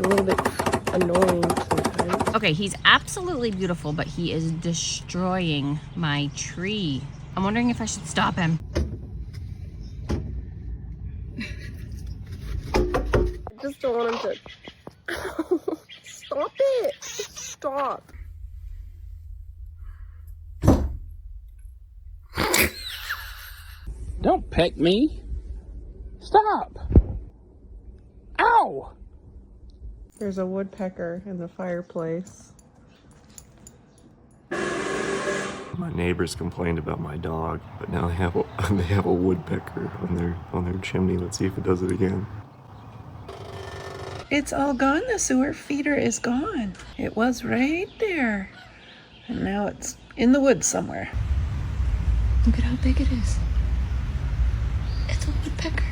a little bit annoying sometimes. Okay, he's absolutely beautiful, but he is destroying my tree. I'm wondering if I should stop him. I just don't want him to... Stop it! Stop. Don't peck me. Stop. Ow! There's a woodpecker in the fireplace. My neighbors complained about my dog, but now they have a woodpecker on their chimney. Let's see if it does it again. It's all gone. The sewer feeder is gone. It was right there. And now it's in the woods somewhere. Look at how big it is. It's a woodpecker.